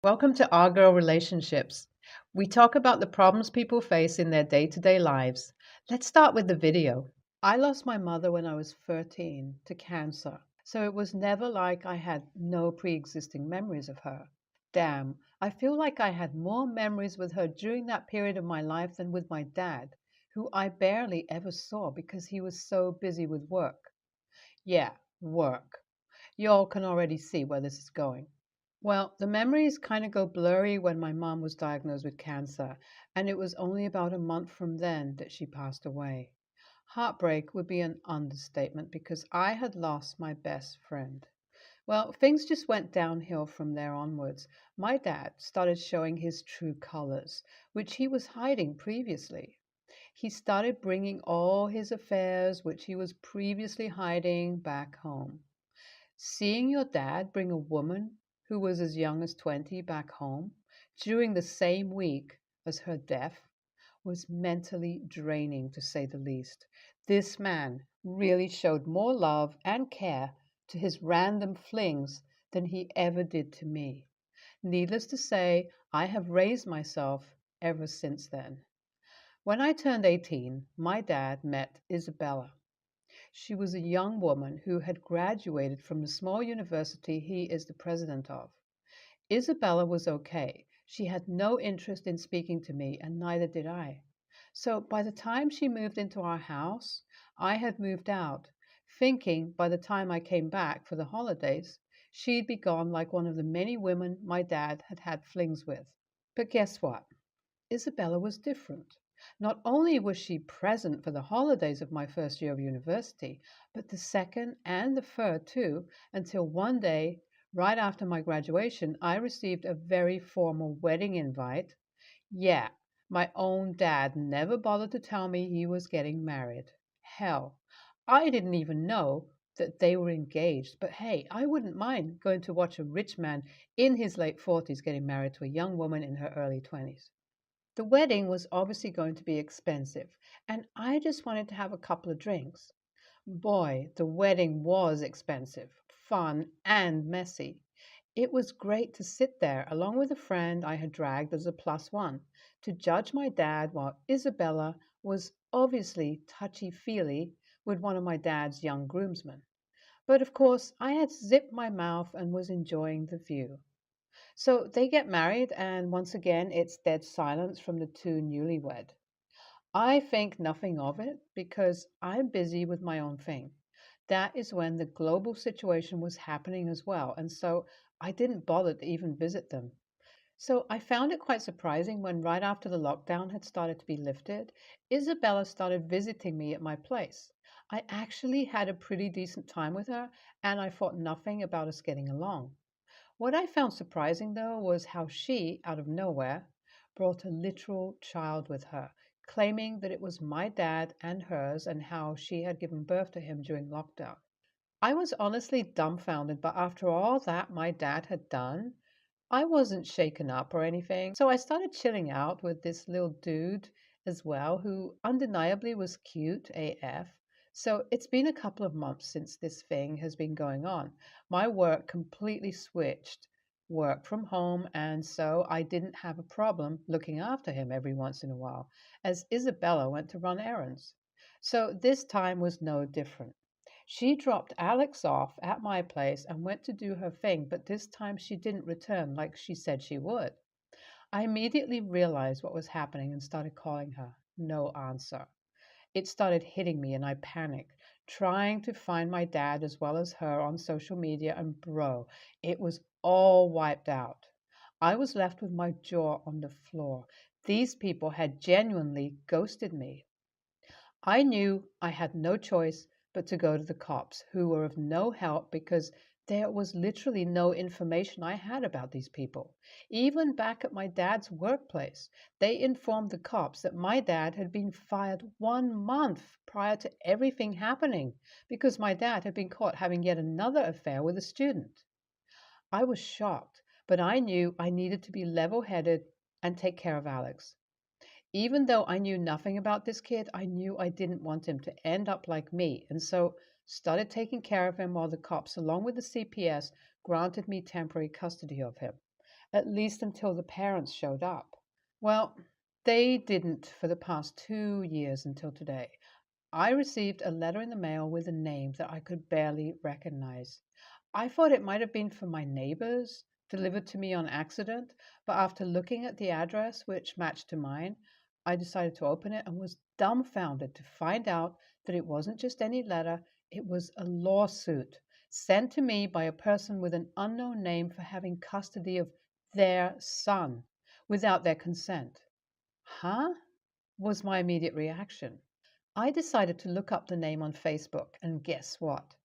Welcome to Our Girl Relationships. We talk about the problems people face in their day to day lives. Let's start with the video. I lost my mother when I was 13 to cancer, so it was never like I had no pre existing memories of her. Damn, I feel like I had more memories with her during that period of my life than with my dad, who I barely ever saw because he was so busy with work. Yeah, work. Y'all can already see where this is going. Well, the memories kind of go blurry when my mom was diagnosed with cancer, and it was only about a month from then that she passed away. Heartbreak would be an understatement because I had lost my best friend. Well, things just went downhill from there onwards. My dad started showing his true colors, which he was hiding previously. He started bringing all his affairs, which he was previously hiding, back home. Seeing your dad bring a woman who was as young as 20 back home during the same week as her death was mentally draining, to say the least. This man really showed more love and care to his random flings than he ever did to me. Needless to say, I have raised myself ever since then. When I turned 18, my dad met Isabella. She was a young woman who had graduated from the small university he is the president of. Isabella was okay. She had no interest in speaking to me, and neither did I. So by the time she moved into our house, I had moved out, thinking by the time I came back for the holidays, she'd be gone like one of the many women my dad had had flings with. But guess what? Isabella was different. Not only was she present for the holidays of my first year of university, but the second and the third too, until one day, right after my graduation, I received a very formal wedding invite. Yeah, my own dad never bothered to tell me he was getting married. Hell, I didn't even know that they were engaged, but hey, I wouldn't mind going to watch a rich man in his late 40s getting married to a young woman in her early 20s. The wedding was obviously going to be expensive, and I just wanted to have a couple of drinks. Boy, the wedding was expensive, fun, and messy. It was great to sit there along with a friend I had dragged as a plus one to judge my dad while Isabella was obviously touchy feely with one of my dad's young groomsmen. But of course, I had zipped my mouth and was enjoying the view. So they get married, and once again, it's dead silence from the two newlywed. I think nothing of it because I'm busy with my own thing. That is when the global situation was happening as well, and so I didn't bother to even visit them. So I found it quite surprising when, right after the lockdown had started to be lifted, Isabella started visiting me at my place. I actually had a pretty decent time with her, and I thought nothing about us getting along. What I found surprising, though, was how she, out of nowhere, brought a literal child with her, claiming that it was my dad and hers and how she had given birth to him during lockdown. I was honestly dumbfounded, but after all that my dad had done, I wasn't shaken up or anything. So I started chilling out with this little dude as well, who undeniably was cute AF. So it's been a couple of months since this thing has been going on. My work completely switched, work from home, and so I didn't have a problem looking after him every once in a while, as Isabella went to run errands. So this time was no different. She dropped Alex off at my place and went to do her thing, but this time she didn't return like she said she would. I immediately realized what was happening and started calling her. No answer. It started hitting me and I panicked, trying to find my dad as well as her on social media, and bro, it was all wiped out. I was left with my jaw on the floor. These people had genuinely ghosted me. I knew I had no choice but to go to the cops, who were of no help because there was literally no information I had about these people. Even back at my dad's workplace, they informed the cops that my dad had been fired 1 month prior to everything happening because my dad had been caught having yet another affair with a student. I was shocked, but I knew I needed to be level headed and take care of Alex. Even though I knew nothing about this kid, I knew I didn't want him to end up like me, and so started taking care of him while the cops, along with the CPS, granted me temporary custody of him. at least until the parents showed up. Well, they didn't for the past 2 years until today. I received a letter in the mail with a name that I could barely recognize. I thought it might have been from my neighbors, delivered to me on accident, but after looking at the address, which matched to mine, I decided to open it and was dumbfounded to find out that it wasn't just any letter, it was a lawsuit sent to me by a person with an unknown name for having custody of their son without their consent. Huh? Was my immediate reaction. I decided to look up the name on Facebook, and guess what?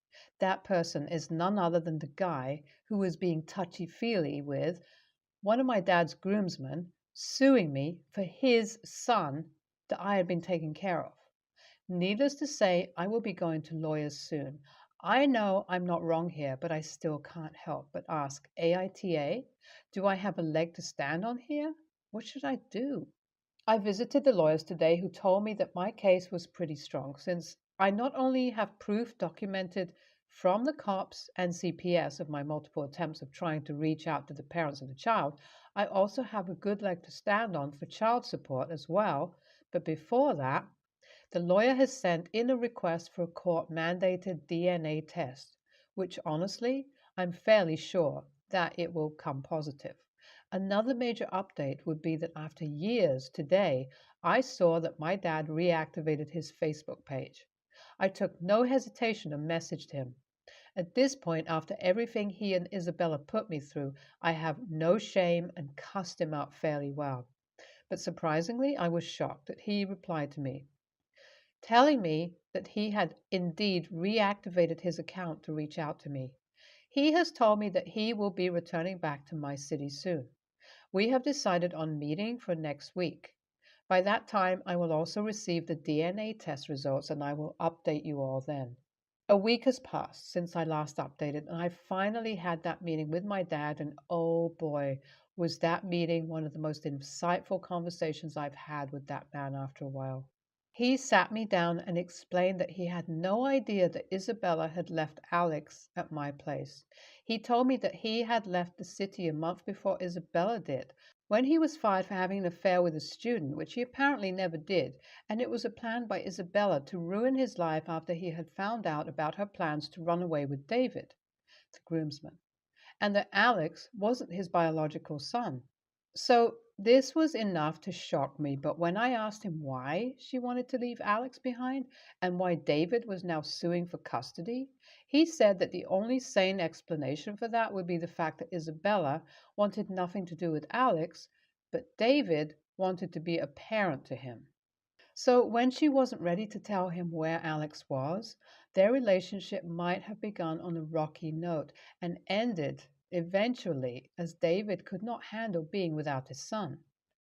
That person is none other than the guy who was being touchy feely with one of my dad's groomsmen, suing me for his son that I had been taking care of. Needless to say, I will be going to lawyers soon. I know I'm not wrong here, but I still can't help but ask AITA, do I have a leg to stand on here? What should I do? I visited the lawyers today who told me that my case was pretty strong since I not only have proof documented from the cops and CPS of my multiple attempts of trying to reach out to the parents of the child, I also have a good leg to stand on for child support as well. But before that, the lawyer has sent in a request for a court mandated DNA test, which honestly, I'm fairly sure that it will come positive. Another major update would be that after years today, I saw that my dad reactivated his Facebook page. I took no hesitation and messaged him. At this point, after everything he and Isabella put me through, I have no shame and cussed him out fairly well. But surprisingly, I was shocked that he replied to me, telling me that he had indeed reactivated his account to reach out to me. He has told me that he will be returning back to my city soon. We have decided on meeting for next week. By that time, I will also receive the DNA test results and I will update you all then. A week has passed since I last updated, and I finally had that meeting with my dad, and oh boy, was that meeting one of the most insightful conversations I've had with that man after a while. He sat me down and explained that he had no idea that Isabella had left Alex at my place. He told me that he had left the city a month before Isabella did, when he was fired for having an affair with a student, which he apparently never did, and it was a plan by Isabella to ruin his life after he had found out about her plans to run away with David, the groomsman, and that Alex wasn't his biological son. So this was enough to shock me, but when I asked him why she wanted to leave Alex behind and why David was now suing for custody, he said that the only sane explanation for that would be the fact that Isabella wanted nothing to do with Alex, but David wanted to be a parent to him. So when she wasn't ready to tell him where Alex was, their relationship might have begun on a rocky note and ended eventually as David could not handle being without his son.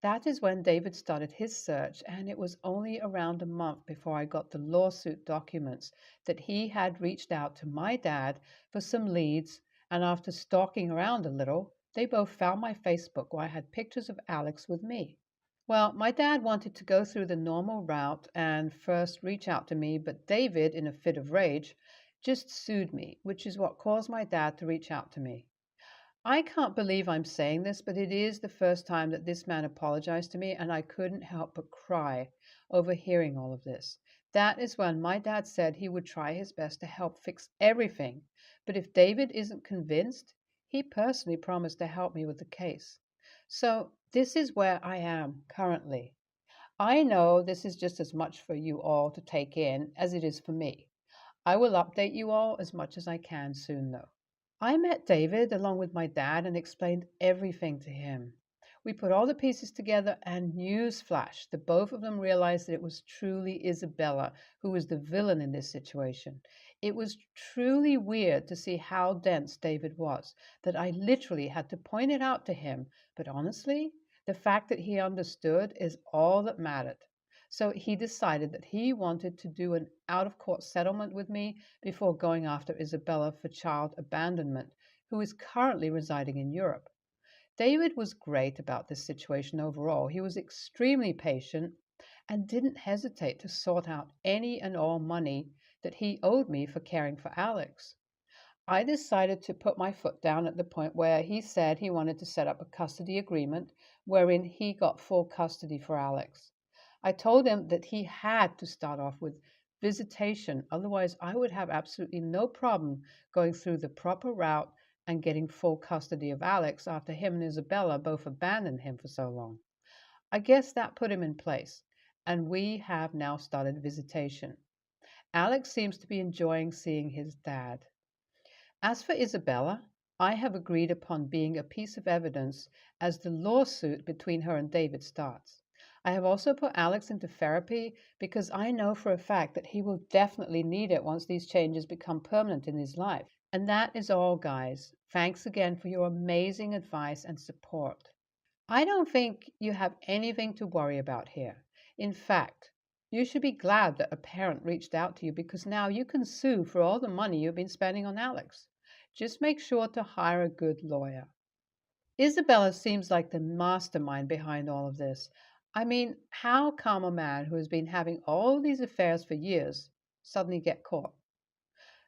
That is when David started his search, and it was only around a month before I got the lawsuit documents that he had reached out to my dad for some leads, and after stalking around a little, they both found my Facebook where I had pictures of Alex with me. Well, my dad wanted to go through the normal route and first reach out to me, but David, in a fit of rage, just sued me, which is what caused my dad to reach out to me. I can't believe I'm saying this, but it is the first time that this man apologized to me, and I couldn't help but cry over hearing all of this. That is when my dad said he would try his best to help fix everything, but if David isn't convinced, he personally promised to help me with the case. So this is where I am currently. I know this is just as much for you all to take in as it is for me. I will update you all as much as I can soon, though. I met David along with my dad and explained everything to him. We put all the pieces together, and newsflash, the both of them realized that it was truly Isabella who was the villain in this situation. It was truly weird to see how dense David was, that I literally had to point it out to him, but honestly, the fact that he understood is all that mattered. So he decided that he wanted to do an out of court settlement with me before going after Isabella for child abandonment, who is currently residing in Europe. David was great about this situation overall. He was extremely patient and didn't hesitate to sort out any and all money that he owed me for caring for Alex. I decided to put my foot down at the point where he said he wanted to set up a custody agreement wherein he got full custody for Alex. I told him that he had to start off with visitation, otherwise, I would have absolutely no problem going through the proper route and getting full custody of Alex after him and Isabella both abandoned him for so long. I guess that put him in place, and we have now started visitation. Alex seems to be enjoying seeing his dad. As for Isabella, I have agreed upon being a piece of evidence as the lawsuit between her and David starts. I have also put Alex into therapy because I know for a fact that he will definitely need it once these changes become permanent in his life. And that is all, guys. Thanks again for your amazing advice and support. I don't think you have anything to worry about here. In fact, you should be glad that a parent reached out to you because now you can sue for all the money you've been spending on Alex. Just make sure to hire a good lawyer. Isabella seems like the mastermind behind all of this. I mean, how come a man who has been having all these affairs for years suddenly get caught?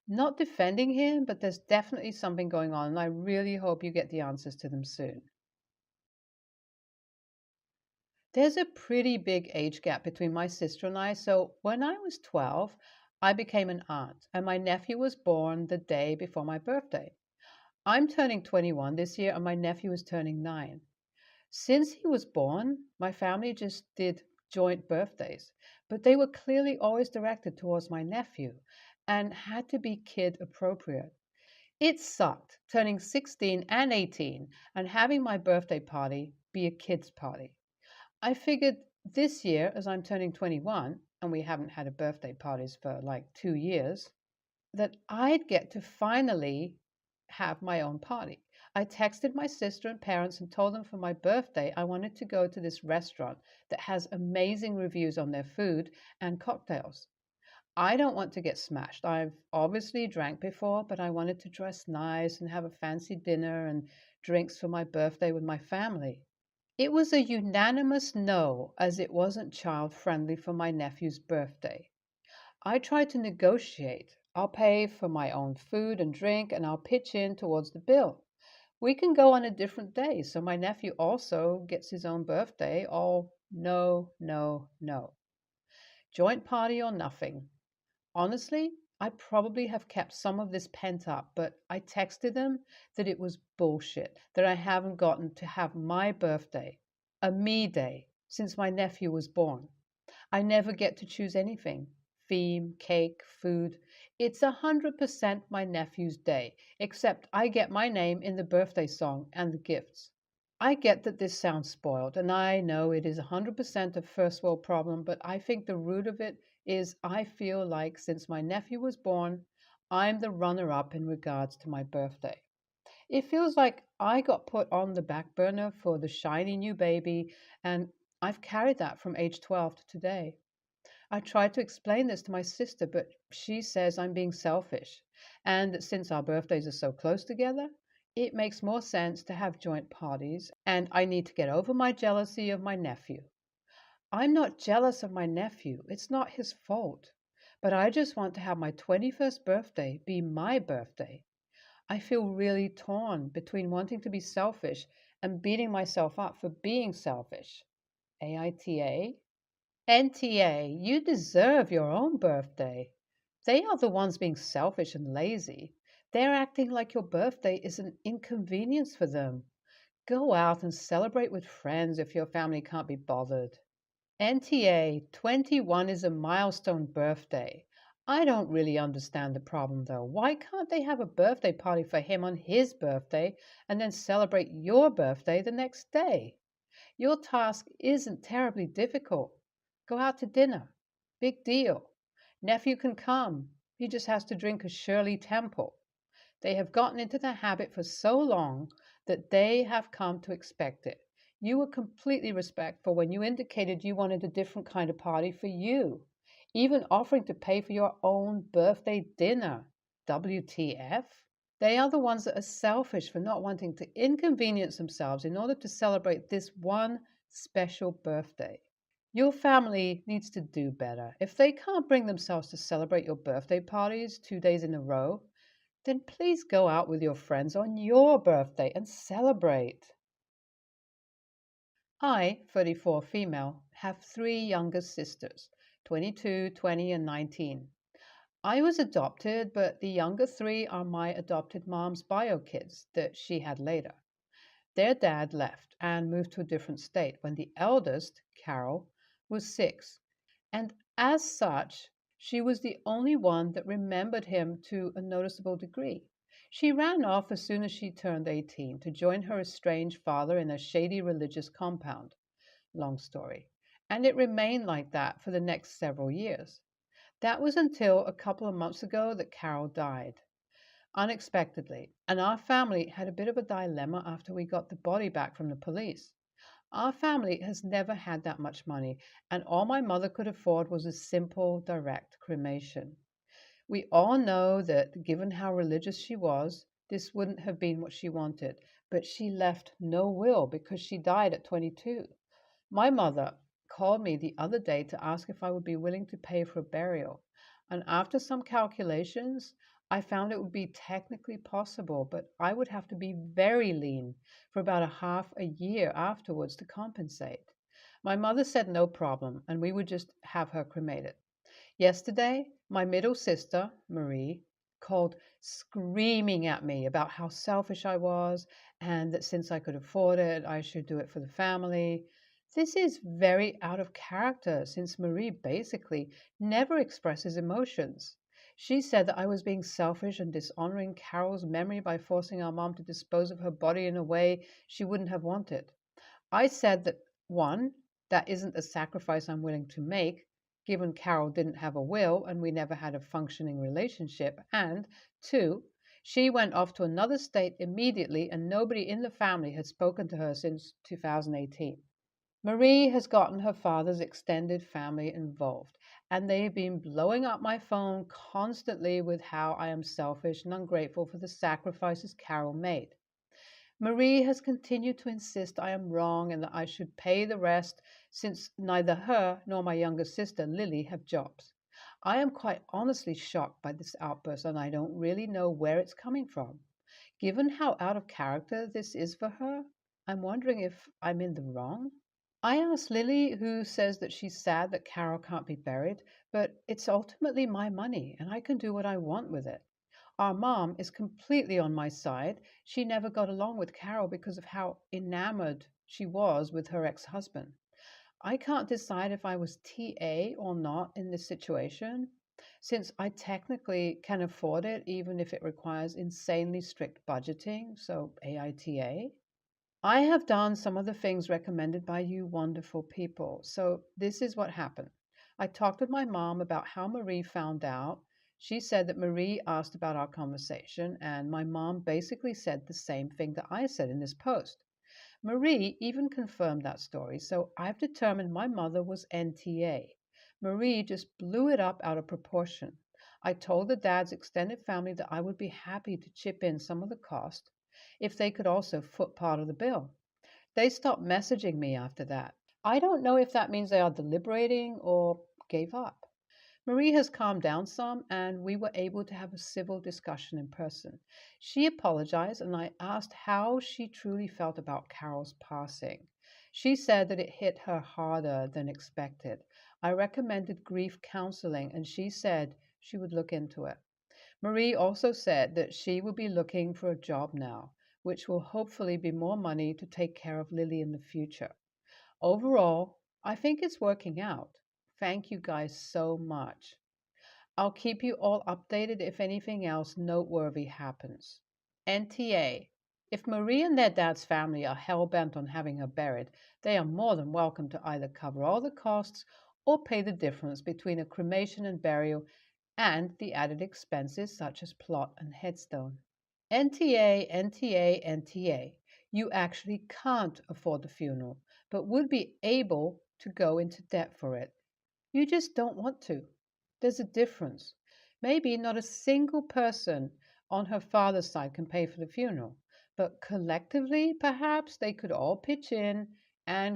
Not defending him, but there's definitely something going on, and I really hope you get the answers to them soon. There's a pretty big age gap between my sister and I, so when I was 12, I became an aunt, and my nephew was born the day before my birthday. I'm turning 21 this year, and my nephew is turning 9. Since he was born, my family just did joint birthdays, but they were clearly always directed towards my nephew and had to be kid appropriate. It sucked turning 16 and 18 and having my birthday party be a kid's party. I figured this year, as I'm turning 21, and we haven't had a birthday parties for like 2 years, that I'd get to finally have my own party. I texted my sister and parents and told them for my birthday I wanted to go to this restaurant that has amazing reviews on their food and cocktails. I don't want to get smashed. I've obviously drank before, but I wanted to dress nice and have a fancy dinner and drinks for my birthday with my family. It was a unanimous no, as it wasn't child friendly for my nephew's birthday. I tried to negotiate. I'll pay for my own food and drink, and I'll pitch in towards the bill. We can go on a different day, so my nephew also gets his own birthday. Oh, no, no, no. Joint party or nothing. Honestly, I probably have kept some of this pent up, but I texted them that it was bullshit, that I haven't gotten to have my birthday, a me day, since my nephew was born. I never get to choose anything theme, cake, food. It's 100% my nephew's day, except I get my name in the birthday song and the gifts. I get that this sounds spoiled, and I know it is 100% a first world problem, but I think the root of it is I feel like since my nephew was born, I'm the runner up in regards to my birthday. It feels like I got put on the back burner for the shiny new baby, and I've carried that from age 12 to today. I tried to explain this to my sister, but she says I'm being selfish, and that since our birthdays are so close together, it makes more sense to have joint parties, and I need to get over my jealousy of my nephew. I'm not jealous of my nephew, it's not his fault. But I just want to have my 21st birthday be my birthday. I feel really torn between wanting to be selfish and beating myself up for being selfish. AITA? NTA, you deserve your own birthday. They are the ones being selfish and lazy. They're acting like your birthday is an inconvenience for them. Go out and celebrate with friends if your family can't be bothered. NTA, 21 is a milestone birthday. I don't really understand the problem though. Why can't they have a birthday party for him on his birthday and then celebrate your birthday the next day? Your task isn't terribly difficult. Go out to dinner. Big deal. Nephew can come. He just has to drink a Shirley Temple. They have gotten into the habit for so long that they have come to expect it. You were completely respectful when you indicated you wanted a different kind of party for you, even offering to pay for your own birthday dinner. WTF? They are the ones that are selfish for not wanting to inconvenience themselves in order to celebrate this one special birthday. Your family needs to do better. If they can't bring themselves to celebrate your birthday parties 2 days in a row, then please go out with your friends on your birthday and celebrate. I, 34 female, have three younger sisters, 22, 20, and 19. I was adopted, but the younger three are my adopted mom's bio kids that she had later. Their dad left and moved to a different state when the eldest, Carol, was 6. And as such, she was the only one that remembered him to a noticeable degree. She ran off as soon as she turned 18 to join her estranged father in a shady religious compound. Long story. And it remained like that for the next several years. That was until a couple of months ago that Carol died unexpectedly, and our family had a bit of a dilemma after we got the body back from the police. Our family has never had that much money, and all my mother could afford was a simple, direct cremation. We all know that, given how religious she was, this wouldn't have been what she wanted, but she left no will because she died at 22. My mother called me the other day to ask if I would be willing to pay for a burial, and after some calculations, I found it would be technically possible, but I would have to be very lean for about a half a year afterwards to compensate. My mother said no problem, and we would just have her cremated. Yesterday, my middle sister, Marie, called screaming at me about how selfish I was and that since I could afford it, I should do it for the family. This is very out of character since Marie basically never expresses emotions. She said that I was being selfish and dishonoring Carol's memory by forcing our mom to dispose of her body in a way she wouldn't have wanted. I said that one, that isn't a sacrifice I'm willing to make, given Carol didn't have a will and we never had a functioning relationship, and two, she went off to another state immediately and nobody in the family had spoken to her since 2018. Marie has gotten her father's extended family involved, and they've been blowing up my phone constantly with how I am selfish and ungrateful for the sacrifices Carol made. Marie has continued to insist I am wrong and that I should pay the rest since neither her nor my younger sister, Lily, have jobs. I am quite honestly shocked by this outburst and I don't really know where it's coming from. Given how out of character this is for her, I'm wondering if I'm in the wrong. I asked Lily, who says that she's sad that Carol can't be buried, but it's ultimately my money and I can do what I want with it. Our mom is completely on my side. She never got along with Carol because of how enamored she was with her ex husband. I can't decide if I was TA or not in this situation, since I technically can afford it even if it requires insanely strict budgeting, so AITA. I have done some of the things recommended by you wonderful people. So this is what happened. I talked with my mom about how Marie found out. She said that Marie asked about our conversation, and my mom basically said the same thing that I said in this post. Marie even confirmed that story, so I've determined my mother was NTA. Marie just blew it up out of proportion. I told the dad's extended family that I would be happy to chip in some of the cost if they could also foot part of the bill. They stopped messaging me after that. I don't know if that means they are deliberating or gave up. Marie has calmed down some, and we were able to have a civil discussion in person. She apologized, and I asked how she truly felt about Carol's passing. She said that it hit her harder than expected. I recommended grief counseling, and she said she would look into it. Marie also said that she will be looking for a job now, which will hopefully be more money to take care of Lily in the future. Overall, I think it's working out. Thank you guys so much. I'll keep you all updated if anything else noteworthy happens. NTA. If Marie and their dad's family are hell bent on having her buried, they are more than welcome to either cover all the costs or pay the difference between a cremation and burial and the added expenses such as plot and headstone. NTA, NTA, NTA. You actually can't afford the funeral, but would be able to go into debt for it. You just don't want to. There's a difference. Maybe not a single person on her father's side can pay for the funeral, but collectively, perhaps they could all pitch in and